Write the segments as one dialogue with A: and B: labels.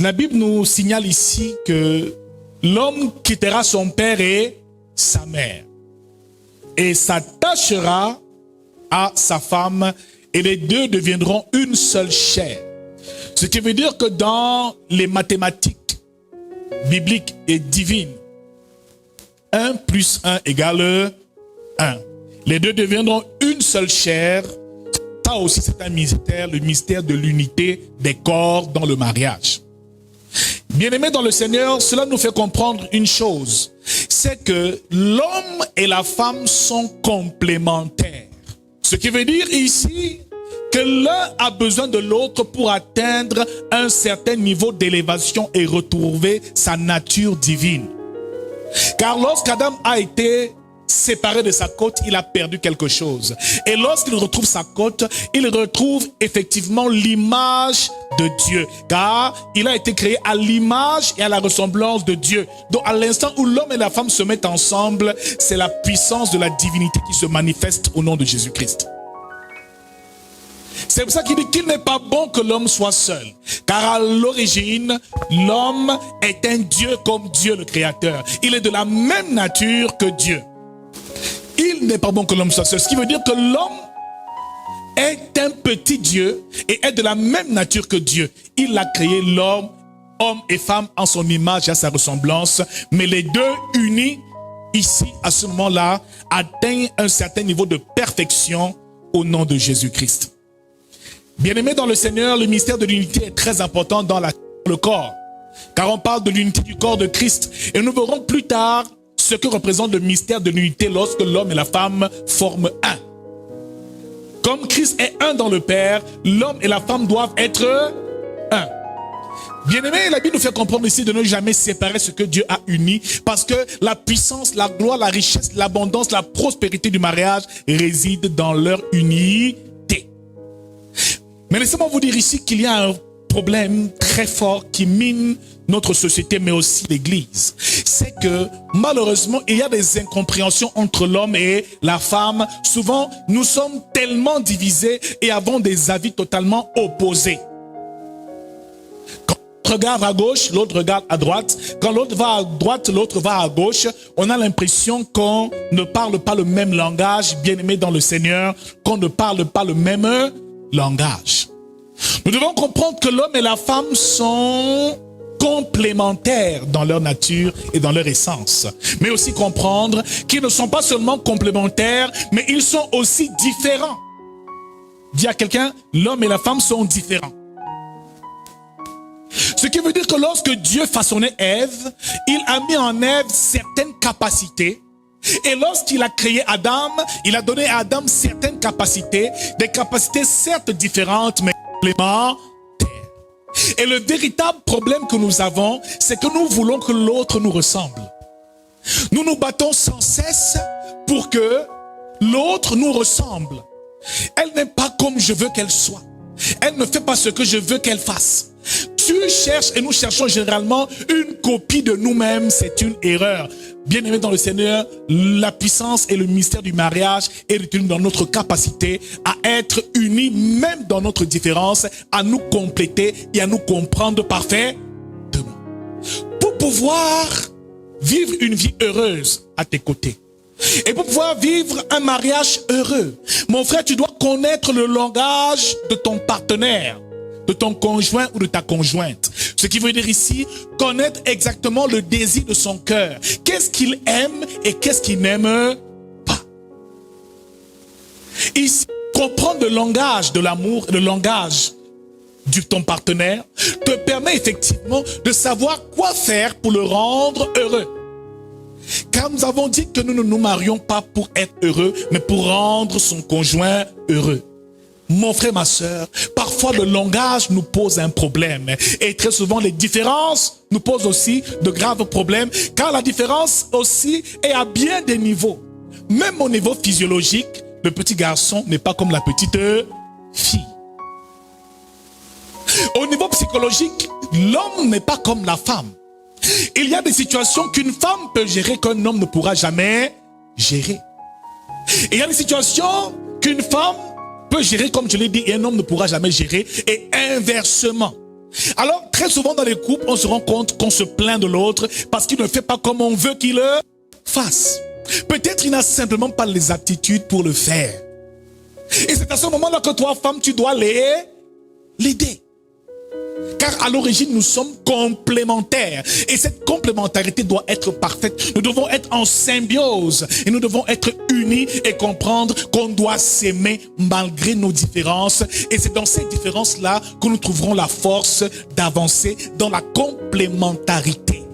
A: La Bible nous signale ici que l'homme quittera son père et sa mère et s'attachera à sa femme et les deux deviendront une seule chair. Ce qui veut dire que dans les mathématiques bibliques et divines, 1 plus 1 égale 1. Les deux deviendront une seule chair. Ça aussi c'est un mystère, le mystère de l'unité des corps dans le mariage. Bien-aimés dans le Seigneur, cela nous fait comprendre une chose, c'est que l'homme et la femme sont complémentaires. Ce qui veut dire ici que l'un a besoin de l'autre pour atteindre un certain niveau d'élévation et retrouver sa nature divine. Car lorsqu'Adam a été séparé de sa côte, il a perdu quelque chose. Et lorsqu'il retrouve sa côte, il retrouve effectivement l'image de Dieu. Car il a été créé à l'image et à la ressemblance de Dieu. Donc à l'instant où l'homme et la femme se mettent ensemble, c'est la puissance de la divinité qui se manifeste au nom de Jésus-Christ. C'est pour ça qu'il dit qu'il n'est pas bon que l'homme soit seul. Car à l'origine, l'homme est un Dieu comme Dieu le Créateur. Il est de la même nature que Dieu. Il n'est pas bon que l'homme soit seul. Ce qui veut dire que l'homme est un petit Dieu et est de la même nature que Dieu. Il a créé l'homme, homme et femme en son image et à sa ressemblance. Mais les deux unis, ici, à ce moment-là, atteignent un certain niveau de perfection au nom de Jésus-Christ. Bien-aimés dans le Seigneur, le mystère de l'unité est très important dans le corps. Car on parle de l'unité du corps de Christ. Et nous verrons plus tard ce que représente le mystère de l'unité lorsque l'homme et la femme forment un. Comme Christ est un dans le Père, l'homme et la femme doivent être un. Bien-aimés, la Bible nous fait comprendre ici de ne jamais séparer ce que Dieu a uni, parce que la puissance, la gloire, la richesse, l'abondance, la prospérité du mariage résident dans leur unité. Mais laissez-moi vous dire ici qu'il y a un problème très fort qui mine notre société, mais aussi l'Église. C'est que malheureusement, il y a des incompréhensions entre l'homme et la femme. Souvent, nous sommes tellement divisés et avons des avis totalement opposés. Quand l'autre regarde à gauche, l'autre regarde à droite. Quand l'autre va à droite, l'autre va à gauche. On a l'impression qu'on ne parle pas le même langage, bien-aimé dans le Seigneur, qu'on ne parle pas le même langage. Nous devons comprendre que l'homme et la femme sont complémentaires dans leur nature et dans leur essence. Mais aussi comprendre qu'ils ne sont pas seulement complémentaires, mais ils sont aussi différents. Dis à quelqu'un, l'homme et la femme sont différents. Ce qui veut dire que lorsque Dieu façonnait Ève, il a mis en Ève certaines capacités. Et lorsqu'il a créé Adam, il a donné à Adam certaines capacités, des capacités certes différentes, mais complémentaires. Et le véritable problème que nous avons, c'est que nous voulons que l'autre nous ressemble. Nous nous battons sans cesse pour que l'autre nous ressemble. Elle n'est pas comme je veux qu'elle soit. Elle ne fait pas ce que je veux qu'elle fasse. Tu cherches et nous cherchons généralement une copie de nous-mêmes, c'est une erreur. Bien-aimés dans le Seigneur, la puissance et le mystère du mariage est retenu dans notre capacité à être unis, même dans notre différence, à nous compléter et à nous comprendre parfaitement. Pour pouvoir vivre une vie heureuse à tes côtés, et pour pouvoir vivre un mariage heureux, mon frère, tu dois connaître le langage de ton partenaire, de ton conjoint ou de ta conjointe. Ce qui veut dire ici, connaître exactement le désir de son cœur. Qu'est-ce qu'il aime et qu'est-ce qu'il n'aime pas. Ici, comprendre le langage de l'amour, le langage de ton partenaire, te permet effectivement de savoir quoi faire pour le rendre heureux. Car nous avons dit que nous ne nous marions pas pour être heureux, mais pour rendre son conjoint heureux. Mon frère, ma soeur, parfois le langage nous pose un problème. Et très souvent, les différences nous posent aussi de graves problèmes. Car la différence aussi est à bien des niveaux. Même au niveau physiologique, le petit garçon n'est pas comme la petite fille. Au niveau psychologique, l'homme n'est pas comme la femme. Il y a des situations qu'une femme peut gérer qu'un homme ne pourra jamais gérer. Et il y a des situations qu'une femme peut gérer, comme je l'ai dit, et un homme ne pourra jamais gérer, et inversement. Alors, très souvent dans les couples, on se rend compte qu'on se plaint de l'autre parce qu'il ne fait pas comme on veut qu'il le fasse. Peut-être il n'a simplement pas les aptitudes pour le faire. Et c'est à ce moment-là que toi, femme, tu dois l'aider. Car à l'origine, nous sommes complémentaires. Et cette complémentarité doit être parfaite. Nous devons être en symbiose. Et nous devons être unis et comprendre qu'on doit s'aimer malgré nos différences. Et c'est dans ces différences-là que nous trouverons la force d'avancer dans la complémentarité.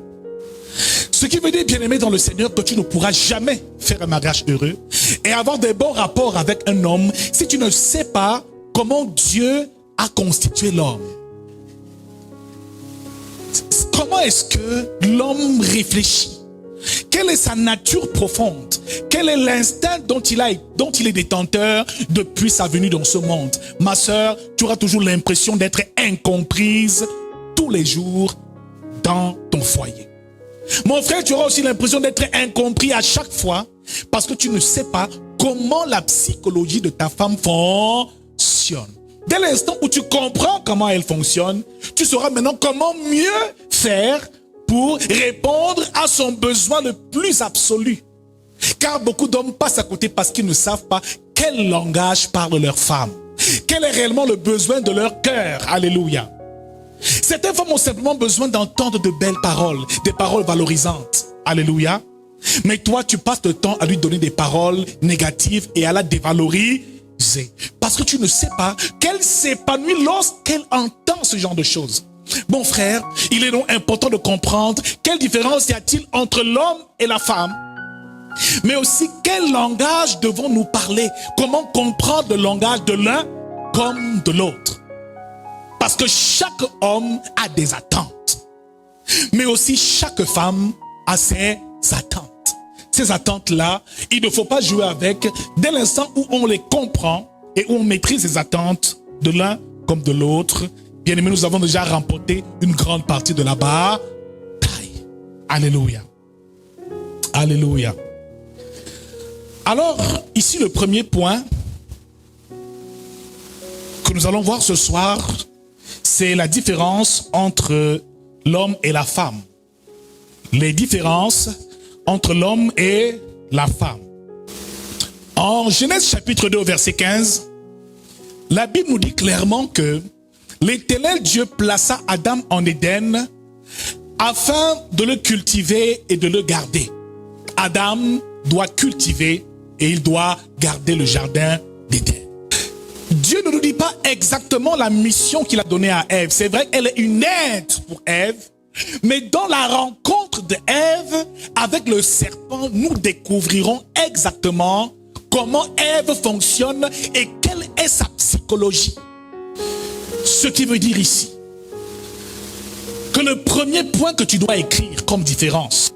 A: Ce qui veut dire, bien-aimé dans le Seigneur, que tu ne pourras jamais faire un mariage heureux et avoir des bons rapports avec un homme si tu ne sais pas comment Dieu a constitué l'homme. Comment est-ce que l'homme réfléchit? Quelle est sa nature profonde? Quel est l'instinct dont il est détenteur depuis sa venue dans ce monde? Ma sœur, tu auras toujours l'impression d'être incomprise tous les jours dans ton foyer. Mon frère, tu auras aussi l'impression d'être incompris à chaque fois parce que tu ne sais pas comment la psychologie de ta femme fonctionne. Dès l'instant où tu comprends comment elle fonctionne, tu sauras maintenant comment mieux faire pour répondre à son besoin le plus absolu. Car beaucoup d'hommes passent à côté parce qu'ils ne savent pas quel langage parle leur femme. Quel est réellement le besoin de leur cœur. Alléluia. Certaines femmes ont simplement besoin d'entendre de belles paroles, des paroles valorisantes. Alléluia. Mais toi, tu passes le temps à lui donner des paroles négatives et à la dévaloriser. Parce que tu ne sais pas qu'elle s'épanouit lorsqu'elle entend ce genre de choses. Bon frère, il est donc important de comprendre quelle différence y a-t-il entre l'homme et la femme. Mais aussi quel langage devons-nous parler. Comment comprendre le langage de l'un comme de l'autre. Parce que chaque homme a des attentes. Mais aussi chaque femme a ses attentes. Ces attentes-là, il ne faut pas jouer avec dès l'instant où on les comprend et où on maîtrise les attentes de l'un comme de l'autre. Bien aimé, nous avons déjà remporté une grande partie de la bataille. Alléluia. Alléluia. Alors, ici le premier point que nous allons voir ce soir, c'est la différence entre l'homme et la femme. Les différences entre l'homme et la femme. En Genèse chapitre 2 verset 15, la Bible nous dit clairement que l'Éternel Dieu plaça Adam en Éden afin de le cultiver et de le garder. Adam doit cultiver et il doit garder le jardin d'Éden. Dieu ne nous dit pas exactement la mission qu'il a donnée à Ève. C'est vrai qu'elle est une aide pour Ève. Mais dans la rencontre d'Ève avec le serpent, nous découvrirons exactement comment Ève fonctionne et quelle est sa psychologie. Ce qui veut dire ici que le premier point que tu dois écrire comme différence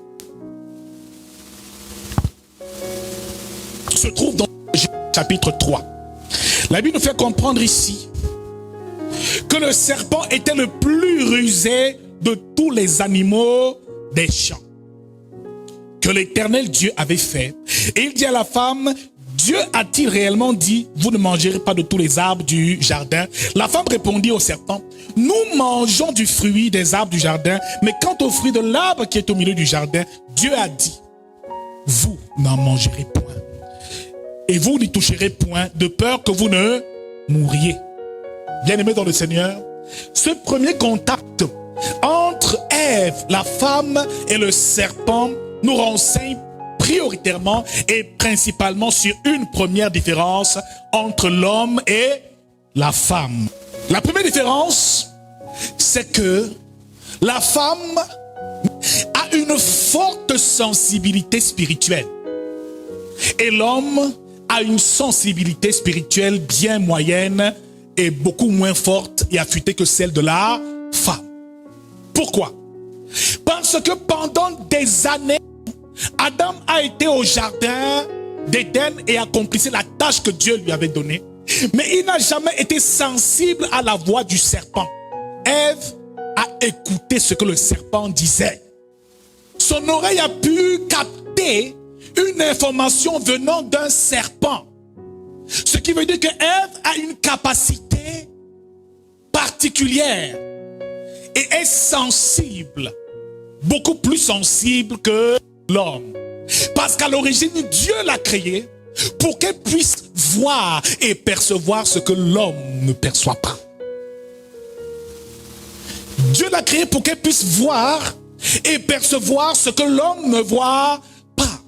A: se trouve dans chapitre 3. La Bible nous fait comprendre ici que le serpent était le plus rusé de tous les animaux des champs que l'Éternel Dieu avait fait. Et il dit à la femme, Dieu a-t-il réellement dit, vous ne mangerez pas de tous les arbres du jardin? La femme répondit au serpent, nous mangeons du fruit des arbres du jardin, mais quant au fruit de l'arbre qui est au milieu du jardin, Dieu a dit, vous n'en mangerez point. Et vous n'y toucherez point, de peur que vous ne mouriez. Bien-aimés dans le Seigneur, ce premier contact entre Ève, la femme, et le serpent nous renseigne prioritairement et principalement sur une première différence entre l'homme et la femme. La première différence, c'est que la femme a une forte sensibilité spirituelle et l'homme a une sensibilité spirituelle bien moyenne et beaucoup moins forte et affûtée que celle de la femme. Pourquoi? Parce que pendant des années, Adam a été au jardin d'Éden et accomplissait la tâche que Dieu lui avait donnée. Mais il n'a jamais été sensible à la voix du serpent. Ève a écouté ce que le serpent disait. Son oreille a pu capter une information venant d'un serpent. Ce qui veut dire que Ève a une capacité particulière et est sensible, beaucoup plus sensible que l'homme. Parce qu'à l'origine, Dieu l'a créé pour qu'elle puisse voir et percevoir ce que l'homme ne perçoit pas. Dieu l'a créé pour qu'elle puisse voir et percevoir ce que l'homme ne voit pas.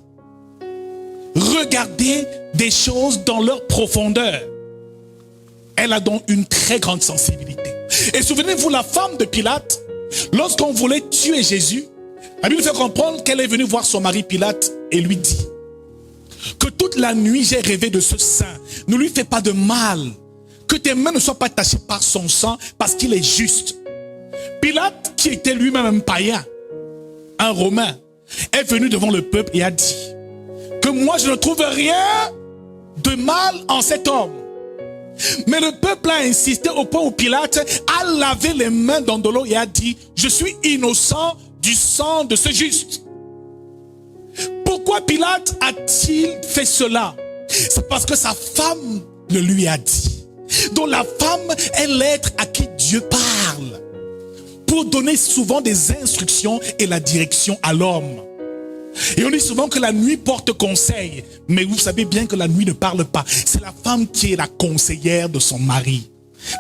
A: Regarder des choses dans leur profondeur. Elle a donc une très grande sensibilité. Et souvenez-vous, la femme de Pilate, lorsqu'on voulait tuer Jésus, la Bible fait comprendre qu'elle est venue voir son mari Pilate et lui dit que toute la nuit j'ai rêvé de ce saint. Ne lui fais pas de mal. Que tes mains ne soient pas tachées par son sang parce qu'il est juste. Pilate, qui était lui-même un païen, un Romain, est venu devant le peuple et a dit que moi je ne trouve rien de mal en cet homme. Mais le peuple a insisté au point où Pilate a lavé les mains dans de l'eau et a dit je suis innocent du sang de ce juste. Pourquoi Pilate a-t-il fait cela? C'est parce que sa femme le lui a dit. Donc la femme est l'être à qui Dieu parle pour donner souvent des instructions et la direction à l'homme. Et on dit souvent que la nuit porte conseil, mais vous savez bien que la nuit ne parle pas. C'est la femme qui est la conseillère de son mari.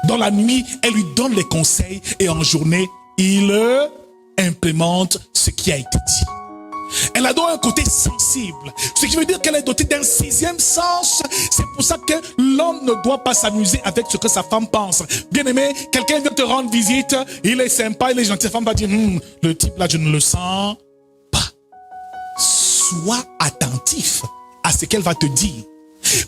A: Dans la nuit, elle lui donne les conseils et en journée, il implémente ce qui a été dit. Elle a donc un côté sensible, ce qui veut dire qu'elle est dotée d'un sixième sens. C'est pour ça que l'homme ne doit pas s'amuser avec ce que sa femme pense. Bien aimé, quelqu'un vient te rendre visite, il est sympa, il est gentil, la femme va dire le type là je ne le sens pas. Sois attentif à ce qu'elle va te dire.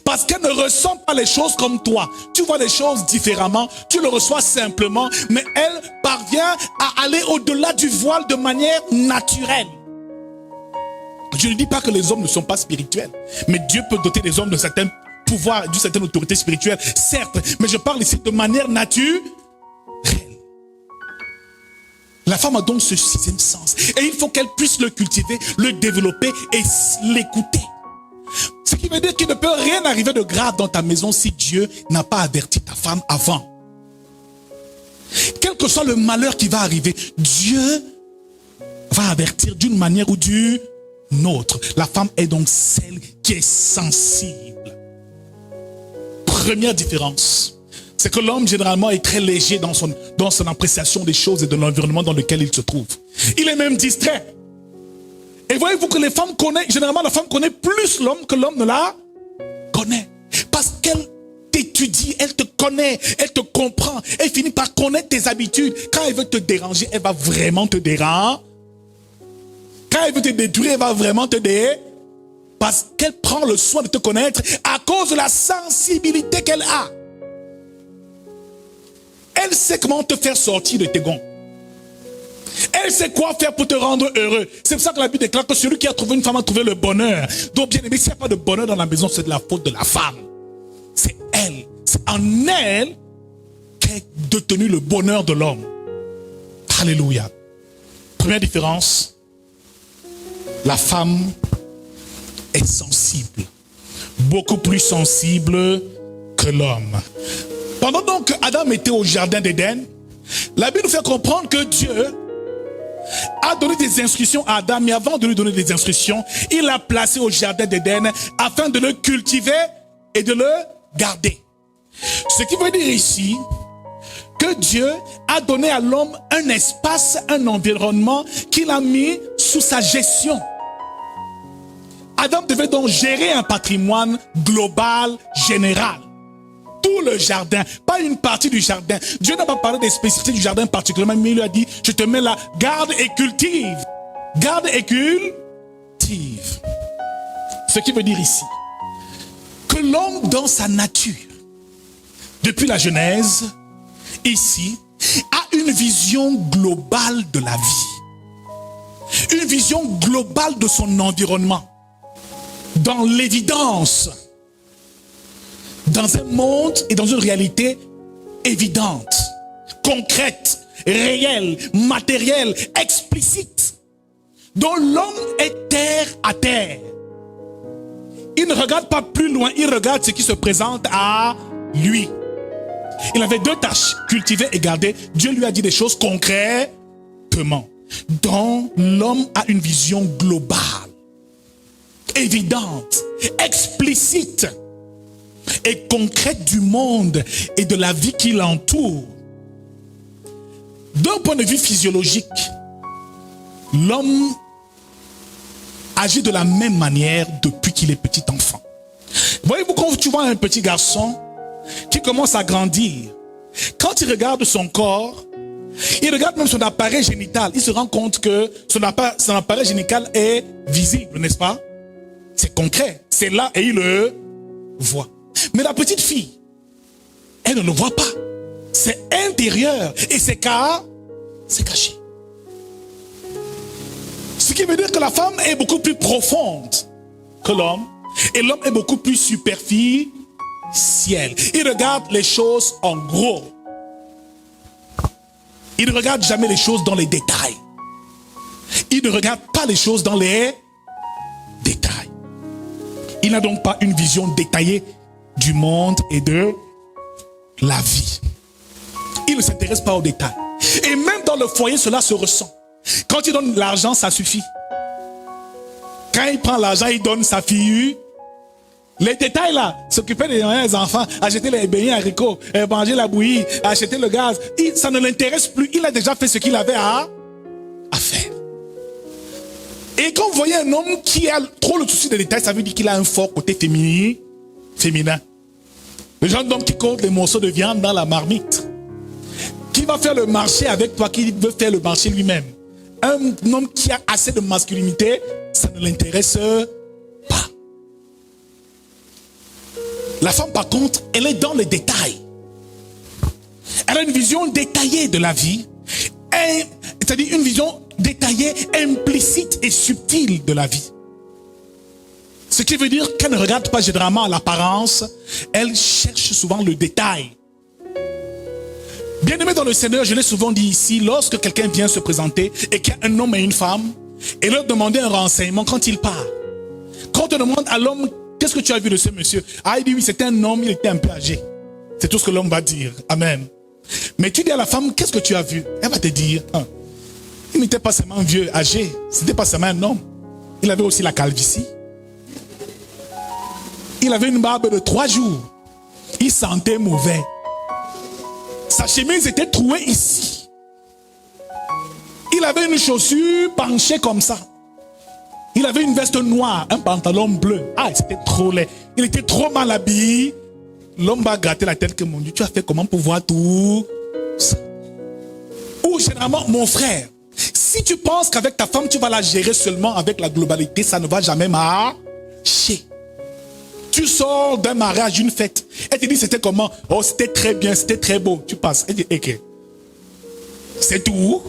A: Parce qu'elle ne ressent pas les choses comme toi. Tu vois les choses différemment, tu le reçois simplement, mais elle parvient à aller au-delà du voile de manière naturelle. Je ne dis pas que les hommes ne sont pas spirituels, mais Dieu peut doter les hommes de certains pouvoirs, d'une certaine autorité spirituelle, certes, mais je parle ici de manière naturelle. La femme a donc ce sixième sens, et il faut qu'elle puisse le cultiver, le développer et l'écouter. Ce qui veut dire qu'il ne peut rien arriver de grave dans ta maison si Dieu n'a pas averti ta femme avant. Quel que soit le malheur qui va arriver, Dieu va avertir d'une manière ou d'une autre. La femme est donc celle qui est sensible. Première différence, c'est que l'homme généralement est très léger dans son appréciation des choses et de l'environnement dans lequel il se trouve. Il est même distrait. Et voyez-vous que les femmes connaissent, généralement la femme connaît plus l'homme que l'homme ne la connaît. Parce qu'elle t'étudie, elle te connaît, elle te comprend, elle finit par connaître tes habitudes. Quand elle veut te déranger, elle va vraiment te déranger. Quand elle veut te détruire, elle va vraiment te détruire. Parce qu'elle prend le soin de te connaître à cause de la sensibilité qu'elle a. Elle sait comment te faire sortir de tes gonds. Elle sait quoi faire pour te rendre heureux. C'est pour ça que la Bible déclare que celui qui a trouvé une femme a trouvé le bonheur. Donc bien aimé, s'il n'y a pas de bonheur dans la maison, c'est de la faute de la femme. C'est elle. C'est en elle qu'est détenu le bonheur de l'homme. Alléluia. Première différence, la femme est sensible. Beaucoup plus sensible que l'homme. Pendant donc que Adam était au jardin d'Éden, la Bible nous fait comprendre que Dieu a donné des instructions à Adam, mais avant de lui donner des instructions, il l'a placé au jardin d'Éden afin de le cultiver et de le garder. Ce qui veut dire ici que Dieu a donné à l'homme un espace, un environnement qu'il a mis sous sa gestion. Adam devait donc gérer un patrimoine global, général. Tout le jardin, pas une partie du jardin. Dieu n'a pas parlé des spécificités du jardin particulièrement, mais il lui a dit, je te mets là, garde et cultive. Garde et cultive. Ce qui veut dire ici, que l'homme dans sa nature, depuis la Genèse, ici, a une vision globale de la vie. Une vision globale de son environnement. Dans l'évidence. Dans un monde et dans une réalité évidente, concrète, réelle, matérielle, explicite, dont l'homme est terre à terre. Il ne regarde pas plus loin, il regarde ce qui se présente à lui. Il avait deux tâches, cultiver et garder. Dieu lui a dit des choses concrètement. Donc, l'homme a une vision globale, évidente, explicite et concrète du monde et de la vie qui l'entoure. D'un point de vue physiologique, l'homme agit de la même manière depuis qu'il est petit enfant. Voyez-vous, quand tu vois un petit garçon qui commence à grandir, quand il regarde son corps, il regarde même son appareil génital, il se rend compte que son appareil génital est visible, n'est-ce pas? C'est concret, c'est là et il le voit. Mais la petite fille, elle ne le voit pas. C'est intérieur et c'est caché. Ce qui veut dire que la femme est beaucoup plus profonde que l'homme et l'homme est beaucoup plus superficiel. Il regarde les choses en gros. Il ne regarde jamais les choses dans les détails. Il ne regarde pas les choses dans les détails. Il n'a donc pas une vision détaillée du monde et de la vie. Il ne s'intéresse pas aux détails. Et même dans le foyer, cela se ressent. Quand il donne l'argent, ça suffit. Quand il prend l'argent, il donne sa fille. Les détails là, s'occuper des enfants, acheter les beignets haricots, manger la bouillie, acheter le gaz, ça ne l'intéresse plus. Il a déjà fait ce qu'il avait à faire. Et quand vous voyez un homme qui a trop le souci des détails, ça veut dire qu'il a un fort côté féminin. Le genre d'homme qui compte les morceaux de viande dans la marmite. Qui va faire le marché avec toi, qui veut faire le marché lui-même. Un homme qui a assez de masculinité, ça ne l'intéresse pas. La femme, par contre, elle est dans les détails. Elle a une vision détaillée de la vie. C'est-à-dire une vision détaillée, implicite et subtile de la vie. Ce qui veut dire qu'elle ne regarde pas généralement l'apparence, elle cherche souvent le détail. Bien-aimé dans le Seigneur, je l'ai souvent dit ici, lorsque quelqu'un vient se présenter et qu'il y a un homme et une femme, et leur demander un renseignement quand il part. Quand on demande à l'homme, qu'est-ce que tu as vu de ce monsieur? Ah, il dit oui, c'était un homme, il était un peu âgé. C'est tout ce que l'homme va dire. Amen. Mais tu dis à la femme, qu'est-ce que tu as vu? Elle va te dire, il n'était pas seulement vieux, âgé, c'était pas seulement un homme. Il avait aussi la calvitie. Il avait une barbe de 3 jours. Il sentait mauvais. Sa chemise était trouée ici. Il avait une chaussure penchée comme ça. Il avait une veste noire, un pantalon bleu. Ah, c'était trop laid. Il était trop mal habillé. L'homme va gratter la tête que mon Dieu, tu as fait comment pour voir tout ça? Ou généralement, mon frère, si tu penses qu'avec ta femme, tu vas la gérer seulement avec la globalité, ça ne va jamais marcher. Tu sors d'un mariage, d'une fête. Elle te dit c'était comment? Oh, c'était très bien, c'était très beau. Tu passes. Elle dit, ok. C'est tout.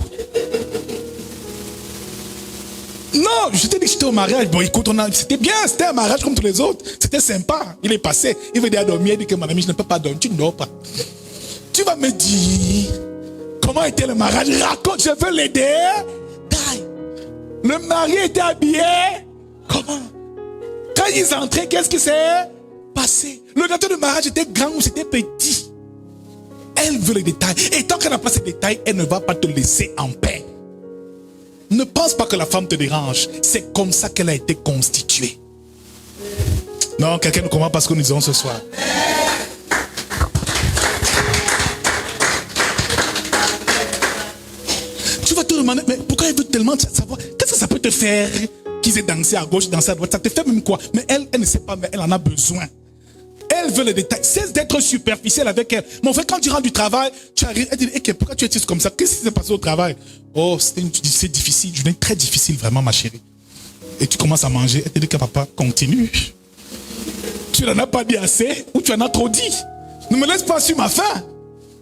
A: Non, je t'ai dit que j'étais au mariage. Bon, écoute, c'était bien, c'était un mariage comme tous les autres. C'était sympa. Il est passé. Il veut dire dormir. Il dit que mon ami, je ne peux pas dormir. Tu ne dors pas. Tu vas me dire comment était le mariage? Raconte, je veux l'aider. Le mari était habillé. Comment? Quand ils entraient, qu'est-ce qui s'est passé? Le gâteau de mariage était grand ou c'était petit? Elle veut les détails. Et tant qu'elle n'a pas ces détails, elle ne va pas te laisser en paix. Ne pense pas que la femme te dérange. C'est comme ça qu'elle a été constituée. Non, quelqu'un ne comprend pas ce que nous disons ce soir. Tu vas te demander, mais pourquoi elle veut tellement savoir? Qu'est-ce que ça peut te faire qu'ils aient dansé à gauche, dansé à droite? Ça te fait même quoi? Mais elle ne sait pas, mais elle en a besoin. Elle veut les détails. Cesse d'être superficielle avec elle. Mon frère, quand tu rentres du travail, tu arrives, elle dit, hey, pourquoi tu es comme ça? Qu'est-ce qui s'est passé au travail? Oh, c'est difficile, une journée très difficile, vraiment, ma chérie. Et tu commences à manger. Elle te dit que papa, continue. Tu n'en as pas dit assez ou tu en as trop dit. Ne me laisse pas sur ma faim.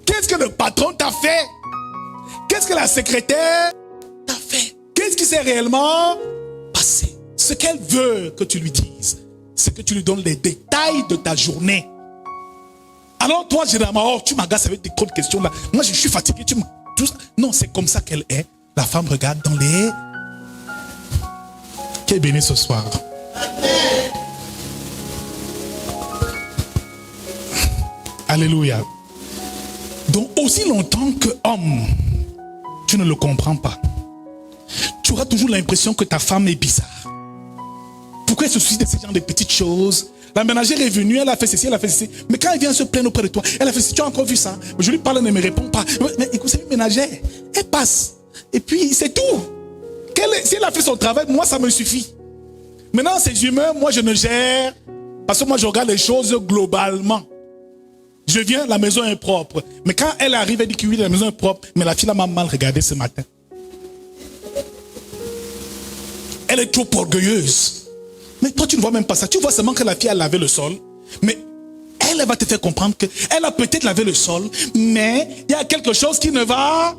A: Qu'est-ce que le patron t'a fait? Qu'est-ce que la secrétaire t'a fait? Qu'est-ce qui s'est réellement passé? Ce qu'elle veut que tu lui dises, c'est que tu lui donnes les détails de ta journée. Alors toi, généralement, oh, tu m'agaces avec trop de questions là. Moi, je suis fatigué. Non, c'est comme ça qu'elle est. La femme regarde dans les... Qui est béni ce soir? Alléluia. Donc, aussi longtemps que homme, tu ne le comprends pas. Tu auras toujours l'impression que ta femme est bizarre. Pourquoi elle se soucie de ce genre de petites choses? La ménagère est venue, elle a fait ceci, elle a fait ceci. Mais quand elle vient se plaindre auprès de toi, elle a fait ceci, tu as encore vu ça? Mais je lui parle, elle ne me répond pas. Mais écoute, c'est une ménagère. Elle passe. Et puis, c'est tout. Si elle a fait son travail, moi, ça me suffit. Maintenant, ces humains, moi, je ne gère. Parce que moi, je regarde les choses globalement. Je viens, la maison est propre. Mais quand elle arrive, elle dit que oui, la maison est propre. Mais la fille m'a mal regardé ce matin. Elle est trop orgueilleuse. Mais toi, tu ne vois même pas ça. Tu vois seulement que la fille a lavé le sol. Mais elle va te faire comprendre qu'elle a peut-être lavé le sol, mais il y a quelque chose qui ne va.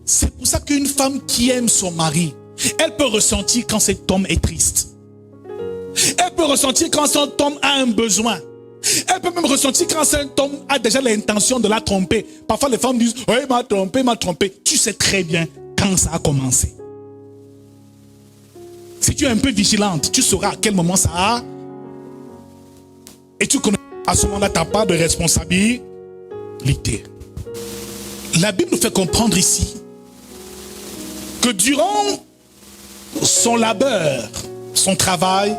A: C'est pour ça qu'une femme qui aime son mari, elle peut ressentir quand cet homme est triste. Elle peut ressentir quand cet homme a un besoin. Elle peut même ressentir quand cet homme a déjà l'intention de la tromper. Parfois, les femmes disent, oui, il m'a trompé, il m'a trompé. Tu sais très bien quand ça a commencé. Si tu es un peu vigilante, tu sauras à quel moment ça a. Et tu connais à ce moment-là ta part de responsabilité. La Bible nous fait comprendre ici que durant son labeur, son travail,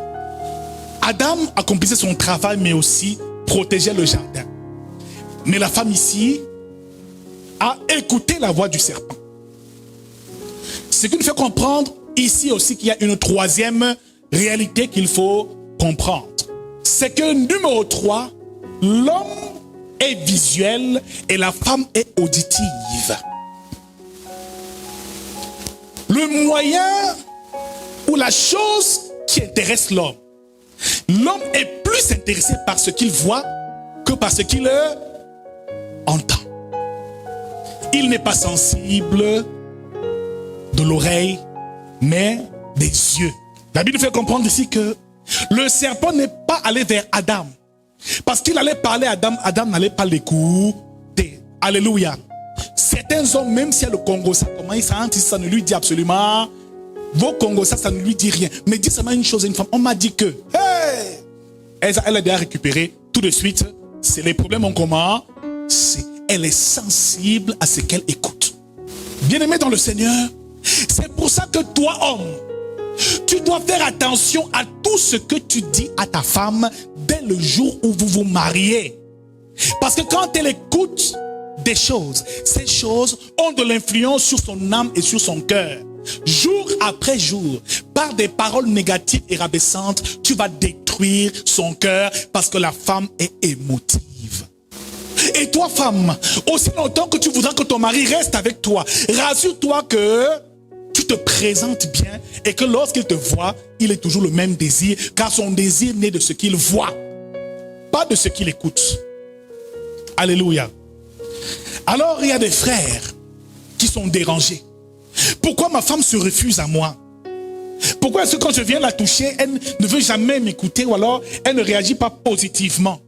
A: Adam accomplissait son travail, mais aussi protégeait le jardin. Mais la femme ici a écouté la voix du serpent. Ce qui nous fait comprendre ici aussi qu'il y a une troisième réalité qu'il faut comprendre. C'est que numéro 3, l'homme est visuel et la femme est auditive. Le moyen ou la chose qui intéresse l'homme. L'homme est plus intéressé par ce qu'il voit que par ce qu'il entend. Il n'est pas sensible de l'oreille, mais des yeux. La Bible fait comprendre ici que le serpent n'est pas allé vers Adam. Parce qu'il allait parler à Adam, Adam n'allait pas l'écouter. Alléluia. Certains hommes, même si le Congo, ça commence à sentir, ça ne lui dit absolument. Vos Congo, ça ne lui dit rien. Mais dis seulement une chose à une femme. On m'a dit que, hey, elle a déjà récupéré tout de suite. C'est les problèmes en commun. Elle est sensible à ce qu'elle écoute. Bien-aimé dans le Seigneur, c'est pour ça que toi, homme, tu dois faire attention à tout ce que tu dis à ta femme dès le jour où vous vous mariez. Parce que quand elle écoute des choses, ces choses ont de l'influence sur son âme et sur son cœur. Jour après jour, par des paroles négatives et rabaissantes, tu vas détruire son cœur parce que la femme est émotive. Et toi, femme, aussi longtemps que tu voudras que ton mari reste avec toi, rassure-toi que tu te présentes bien et que lorsqu'il te voit, il est toujours le même désir, car son désir naît de ce qu'il voit, pas de ce qu'il écoute. Alléluia. Alors, il y a des frères qui sont dérangés. Pourquoi ma femme se refuse à moi? Pourquoi est-ce que quand je viens la toucher, elle ne veut jamais m'écouter ou alors elle ne réagit pas positivement?